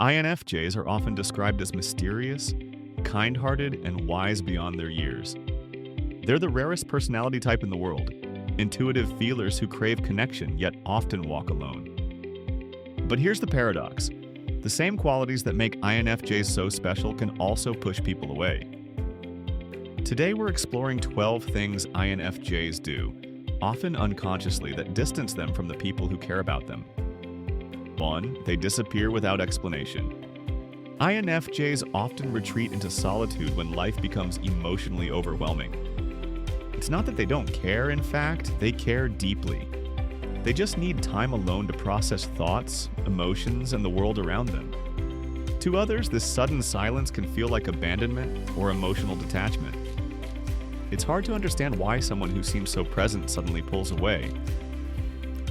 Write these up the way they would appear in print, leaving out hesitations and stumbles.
INFJs are often described as mysterious, kind-hearted, and wise beyond their years. They're the rarest personality type in the world, intuitive feelers who crave connection yet often walk alone. But here's the paradox. The same qualities that make INFJs so special can also push people away. Today we're exploring 12 things INFJs do, often unconsciously, that distance them from the people who care about them. 1. They disappear without explanation. INFJs often retreat into solitude when life becomes emotionally overwhelming. It's not that they don't care, in fact, they care deeply. They just need time alone to process thoughts, emotions, and the world around them. To others, this sudden silence can feel like abandonment or emotional detachment. It's hard to understand why someone who seems so present suddenly pulls away.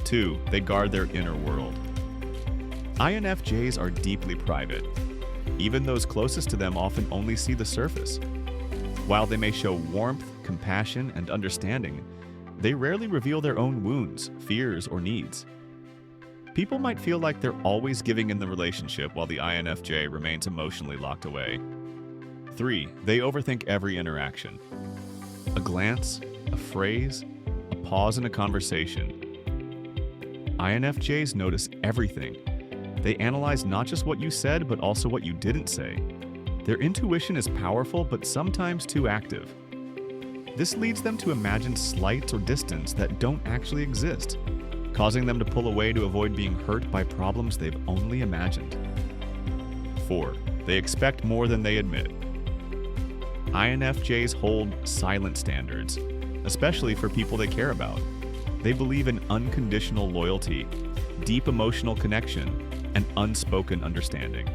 2. They guard their inner world. INFJs are deeply private. Even those closest to them often only see the surface. While they may show warmth, compassion, and understanding, they rarely reveal their own wounds, fears, or needs. People might feel like they're always giving in the relationship while the INFJ remains emotionally locked away. 3. They overthink every interaction. A glance, a phrase, a pause in a conversation. INFJs notice everything. They analyze not just what you said, but also what you didn't say. Their intuition is powerful, but sometimes too active. This leads them to imagine slights or distance that don't actually exist, causing them to pull away to avoid being hurt by problems they've only imagined. 4. They expect more than they admit. INFJs hold silent standards, especially for people they care about. They believe in unconditional loyalty, deep emotional connection, and unspoken understanding.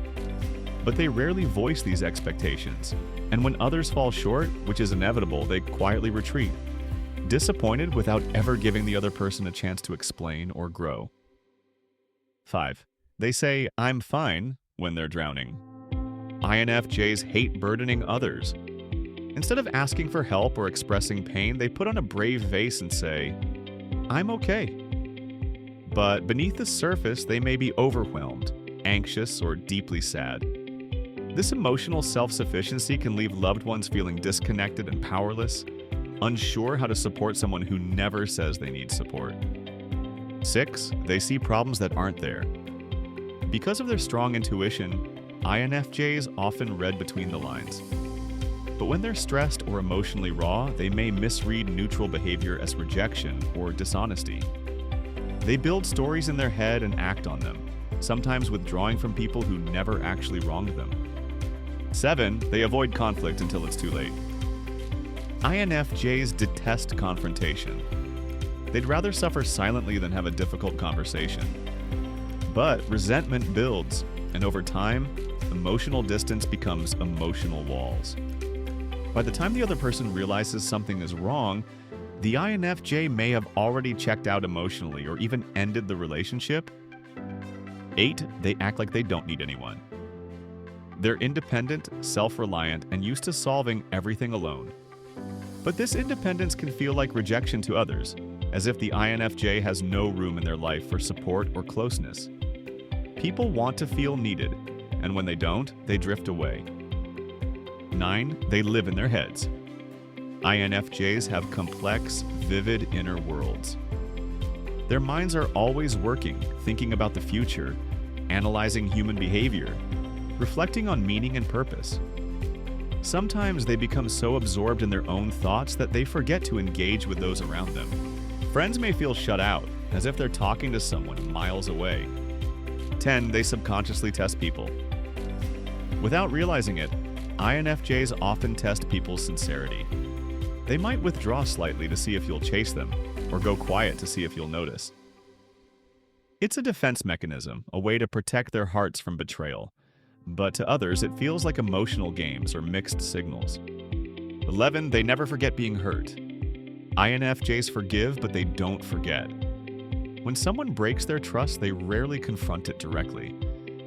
But they rarely voice these expectations, and when others fall short, which is inevitable, they quietly retreat, disappointed without ever giving the other person a chance to explain or grow. 5. They say, "I'm fine," when they're drowning. INFJs hate burdening others. Instead of asking for help or expressing pain, they put on a brave face and say, "I'm okay." But beneath the surface, they may be overwhelmed, anxious, or deeply sad. This emotional self-sufficiency can leave loved ones feeling disconnected and powerless, unsure how to support someone who never says they need support. 6. They see problems that aren't there. Because of their strong intuition, INFJs often read between the lines. But when they're stressed or emotionally raw, they may misread neutral behavior as rejection or dishonesty. They build stories in their head and act on them, sometimes withdrawing from people who never actually wronged them. 7. They avoid conflict until it's too late. INFJs detest confrontation. They'd rather suffer silently than have a difficult conversation. But resentment builds, and over time, emotional distance becomes emotional walls. By the time the other person realizes something is wrong, the INFJ may have already checked out emotionally or even ended the relationship. 8. They act like they don't need anyone. They're independent, self-reliant, and used to solving everything alone. But this independence can feel like rejection to others, as if the INFJ has no room in their life for support or closeness. People want to feel needed, and when they don't, they drift away. 9. They live in their heads. INFJs have complex, vivid inner worlds. Their minds are always working, thinking about the future, analyzing human behavior, reflecting on meaning and purpose. Sometimes they become so absorbed in their own thoughts that they forget to engage with those around them. Friends may feel shut out, as if they're talking to someone miles away. 10. They subconsciously test people. Without realizing it, INFJs often test people's sincerity. They might withdraw slightly to see if you'll chase them, or go quiet to see if you'll notice. It's a defense mechanism, a way to protect their hearts from betrayal. But to others, it feels like emotional games or mixed signals. 11. They never forget being hurt. INFJs forgive, but they don't forget. When someone breaks their trust, they rarely confront it directly.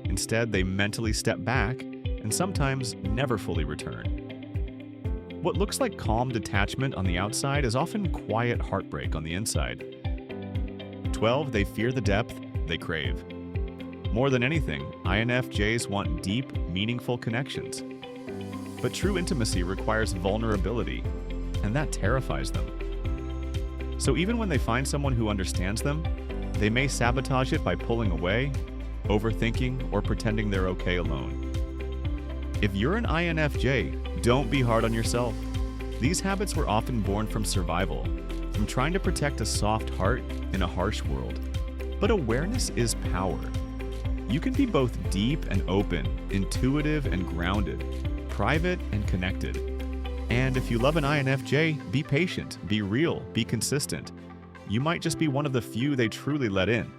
Instead, they mentally step back and sometimes never fully return. What looks like calm detachment on the outside is often quiet heartbreak on the inside. 12. They fear the depth they crave. More than anything, INFJs want deep, meaningful connections. But true intimacy requires vulnerability, and that terrifies them. So even when they find someone who understands them, they may sabotage it by pulling away, overthinking, or pretending they're okay alone. If you're an INFJ, don't be hard on yourself. These habits were often born from survival, from trying to protect a soft heart in a harsh world. But awareness is power. You can be both deep and open, intuitive and grounded, private and connected. And if you love an INFJ, be patient, be real, be consistent. You might just be one of the few they truly let in.